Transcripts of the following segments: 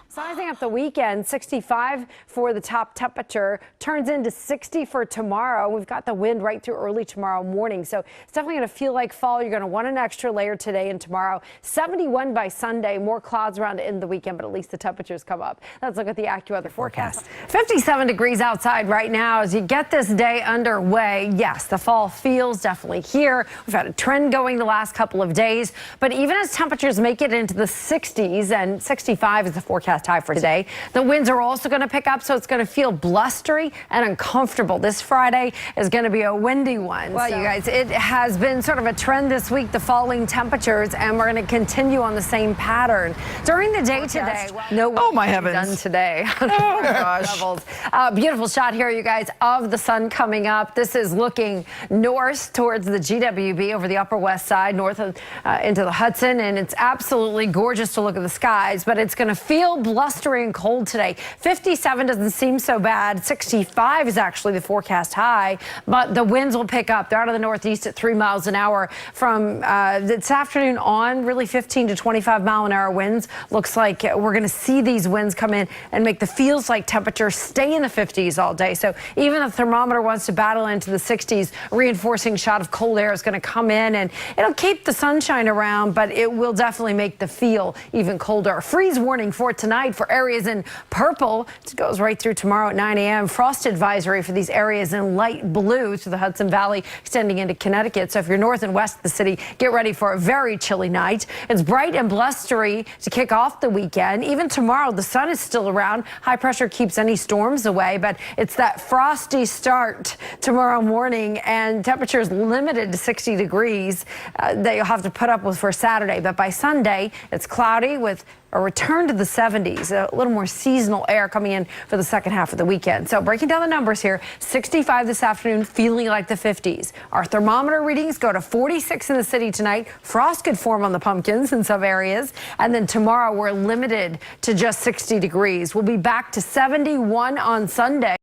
Sizing up the weekend, 65 for the top temperature, turns into 60 for tomorrow. We've got the wind right through early tomorrow morning, so it's definitely going to feel like fall. You're going to want an extra layer today and tomorrow. 71 by Sunday, more clouds around to end the weekend, but at least the temperatures come up. Let's look at the AccuWeather forecast. 57 degrees outside right now as you get this day underway. Yes, the fall feels definitely here. We've had a trend going the last couple of days, but even as temperatures make it into the 60s, and 65 is the forecast high for today, the winds are also going to pick up, so it's going to feel blustery and uncomfortable. This Friday is going to be a windy one. Well, you guys, it has been sort of a trend this week, the falling temperatures, and we're going to continue on the same pattern. During the day today, no work my will be heavens. done today. Oh, gosh. Beautiful shot here, you guys, of the sun coming up. This is looking north towards the GWB over the Upper West Side, north of, into the Hudson, and it's absolutely gorgeous to look at the skies, but it's going to feel blustery and cold today. 57 doesn't seem so bad. 65 is actually the forecast high, but the winds will pick up. They're out of the northeast at 3 miles an hour from this afternoon on. Really 15 to 25 mile an hour winds. Looks like we're going to see these winds come in and make the feels like temperature stay in the 50s all day. So even if the thermometer wants to battle into the 60s, reinforcing shot of cold air is going to come in, and it'll keep the sunshine around, but it will definitely make the feel even colder. Freeze warning for tonight for areas in purple. It goes right through tomorrow at 9 a.m. Frost advisory for these areas in light blue through the Hudson Valley extending into Connecticut. So if you're north and west of the city, get ready for a very chilly night. It's bright and blustery to kick off the weekend. Even tomorrow, the sun is still around. High pressure keeps any storms away, but it's that frosty start tomorrow morning, and temperatures limited to 60 degrees that you'll have to put up with for Saturday. But by Sunday, it's cloudy with a return to the 70s, a little more seasonal air coming in for the second half of the weekend. So breaking down the numbers here, 65 this afternoon, feeling like the 50s. Our thermometer readings go to 46 in the city tonight. Frost could form on the pumpkins in some areas. And then tomorrow we're limited to just 60 degrees. We'll be back to 71 on Sunday.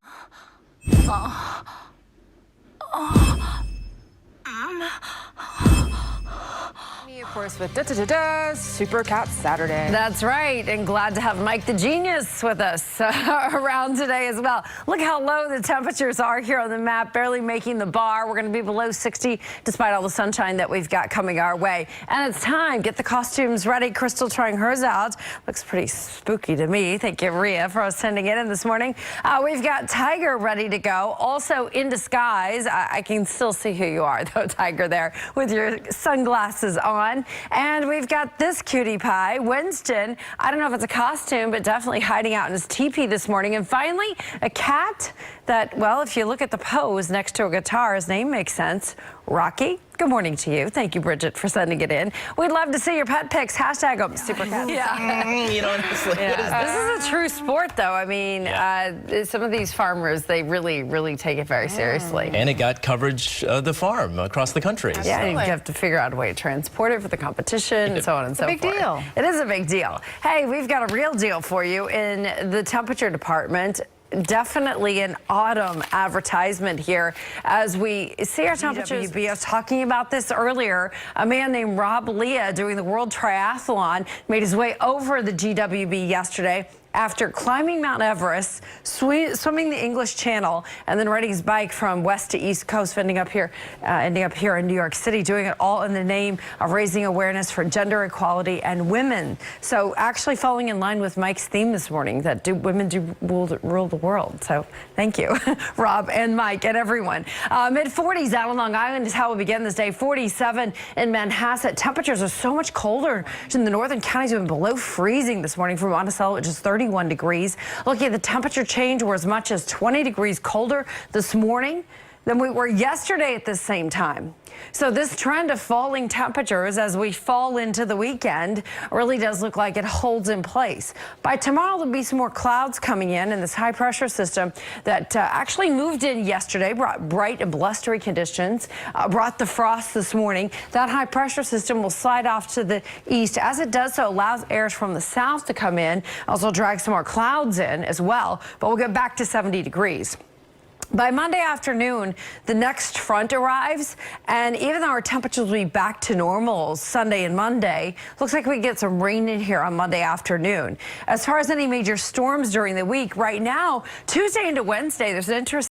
Of course, with Super Cat Saturday. That's right, and glad to have Mike the Genius with us around today as well. Look how low the temperatures are here on the map, barely making the bar. We're going to be below 60 despite all the sunshine that we've got coming our way. And it's time. Get the costumes ready. Crystal trying hers out. Looks pretty spooky to me. Thank you, Rhea, for sending it in this morning. We've got Tiger ready to go. Also in disguise. I can still see who you are, though, Tiger, there with your sunglasses on. And we've got this cutie pie, Winston. I don't know if it's a costume, but definitely hiding out in his teepee this morning. And finally, a cat that, well, if you look at the pose next to a guitar, his name makes sense. Rocky. Good morning to you. Thank you, Bridget, for sending it in. We'd love to see your pet pics. Hashtag them, SuperCat. Yeah. You know, it's like, This is a true sport, though. I mean, some of these farmers, they really take it very seriously. And it got coverage of the farm across the country. Yeah, and you have to figure out a way to transport it for the competition and so on and so forth. Big deal. It is a big deal. Hey, we've got a real deal for you in the temperature department. Definitely an autumn advertisement here as we see our temperatures. WBZ was talking about this earlier. A man named Rob Leah doing the World Triathlon made his way over the GWB yesterday after climbing Mount Everest, swimming the English Channel, and then riding his bike from west to east coast, ending up here in New York City, doing it all in the name of raising awareness for gender equality and women. So actually falling in line with Mike's theme this morning, that women do rule the world. So thank you, Rob and Mike and everyone. Mid-40s out on Long Island is how we begin this day. 47 in Manhasset. Temperatures are so much colder in the northern counties. Have been below freezing this morning from Monticello, which is 31 degrees. Looking at the temperature change, we're as much as 20 degrees colder this morning than we were yesterday at the same time. So this trend of falling temperatures as we fall into the weekend really does look like it holds in place. By tomorrow, there'll be some more clouds coming in, and this high pressure system that actually moved in yesterday, brought bright and blustery conditions, brought the frost this morning. That high pressure system will slide off to the east. As it does so, allows airs from the south to come in, also drag some more clouds in as well, but we'll get back to 70 degrees. By Monday afternoon, the next front arrives, and even though our temperatures will be back to normal Sunday and Monday, looks like we get some rain in here on Monday afternoon. As far as any major storms during the week, right now, Tuesday into Wednesday, there's an interest.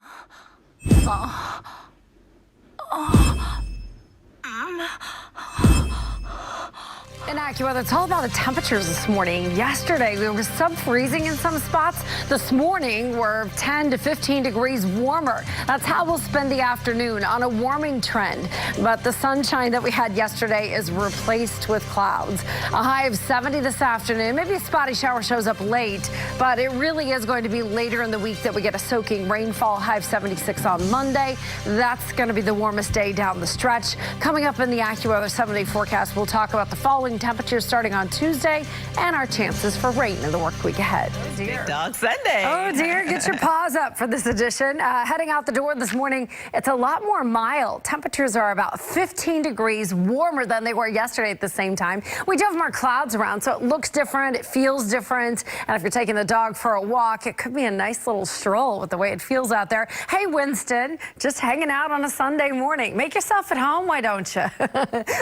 In AccuWeather, it's all about the temperatures this morning. Yesterday, we were sub-freezing in some spots. This morning, we're 10 to 15 degrees warmer. That's how we'll spend the afternoon, on a warming trend. But the sunshine that we had yesterday is replaced with clouds. A high of 70 this afternoon. Maybe a spotty shower shows up late, but it really is going to be later in the week that we get a soaking rainfall. High of 76 on Monday. That's going to be the warmest day down the stretch. Coming up in the AccuWeather 7-day forecast, we'll talk about the following temperatures starting on Tuesday and our chances for rain in the work week ahead. Oh dear. Big Dog Sunday. Oh dear, get your paws up for this edition. Heading out the door this morning, it's a lot more mild. Temperatures are about 15 degrees warmer than they were yesterday at the same time. We do have more clouds around, so it looks different, it feels different. And if you're taking the dog for a walk, it could be a nice little stroll with the way it feels out there. Hey, Winston, just hanging out on a Sunday morning. Make yourself at home, why don't you?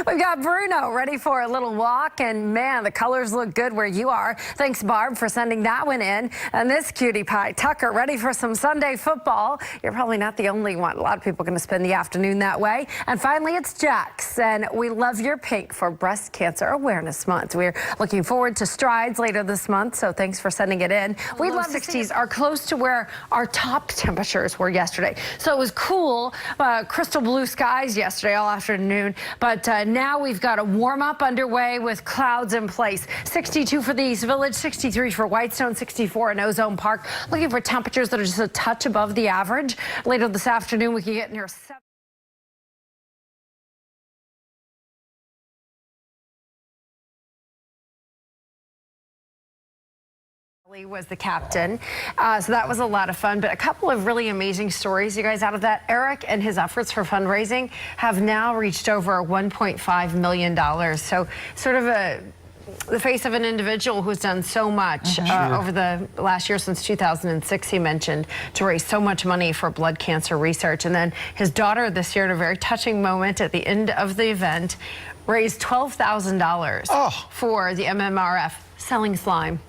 We've got Bruno ready for a little walk, and man, the colors look good where you are. Thanks, Barb, for sending that one in. And this cutie pie, Tucker, ready for some Sunday football. You're probably not the only one. A lot of people are going to spend the afternoon that way. And finally, it's Jax, and we love your pink for Breast Cancer Awareness Month. We're looking forward to strides later this month, so thanks for sending it in. We love 60s are close to where our top temperatures were yesterday. So it was cool, crystal blue skies yesterday all afternoon, but now we've got a warm up underway with clouds in place. 62 for the East Village, 63 for Whitestone, 64 in Ozone Park. Looking for temperatures that are just a touch above the average. Later this afternoon, we can get near 7. Was the captain, so that was a lot of fun, but a couple of really amazing stories, you guys, out of that. Eric and his efforts for fundraising have now reached over $1.5 million, so sort of the face of an individual who's done so much over the last year, since 2006, he mentioned, to raise so much money for blood cancer research. And then his daughter this year, at a very touching moment at the end of the event, raised $12,000 for the MMRF selling slime.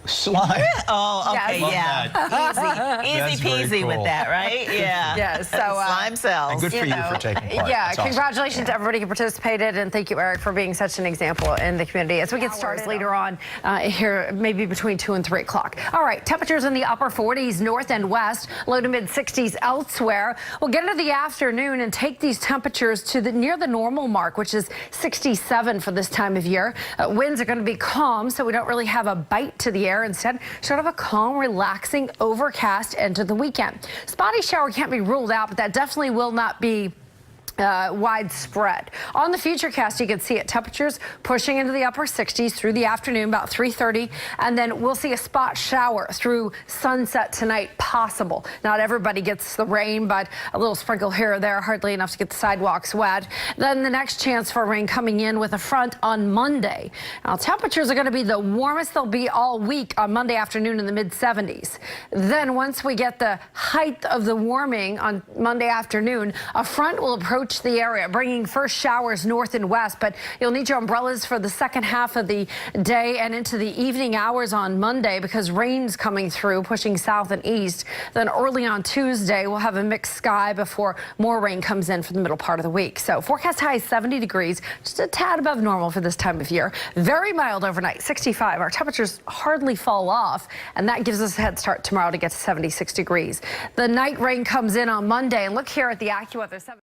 Slime. Oh, okay, Yes. yeah. Easy very peasy cool. with that, right? Yeah. Yeah, so slime cells. And good for you for taking part. Yeah, That's awesome. congratulations to everybody who participated, and thank you, Eric, for being such an example in the community. As we get started later on here, maybe between 2 and 3 o'clock. All right, temperatures in the upper 40s north and west, low to mid 60s elsewhere. We'll get into the afternoon and take these temperatures to near the normal mark, which is 67 for this time of year. Winds are going to be calm, so we don't really have a bite to the air. Instead, sort of a calm, relaxing, overcast end to the weekend. Spotty shower can't be ruled out, but that definitely will not be widespread. On the futurecast, you can see it, temperatures pushing into the upper 60s through the afternoon, about 3:30, and then we'll see a spot shower through sunset tonight, possible. Not everybody gets the rain, but a little sprinkle here or there, hardly enough to get the sidewalks wet. Then the next chance for rain coming in with a front on Monday. Now, temperatures are going to be the warmest they'll be all week on Monday afternoon in the mid 70s. Then once we get the height of the warming on Monday afternoon, a front will approach the area, bringing first showers north and west, but you'll need your umbrellas for the second half of the day and into the evening hours on Monday, because rain's coming through, pushing south and east. Then early on Tuesday, we'll have a mixed sky before more rain comes in for the middle part of the week. So forecast high is 70 degrees, just a tad above normal for this time of year. Very mild overnight, 65. Our temperatures hardly fall off, and that gives us a head start tomorrow to get to 76 degrees. The night rain comes in on Monday, and look here at the AccuWeather 7.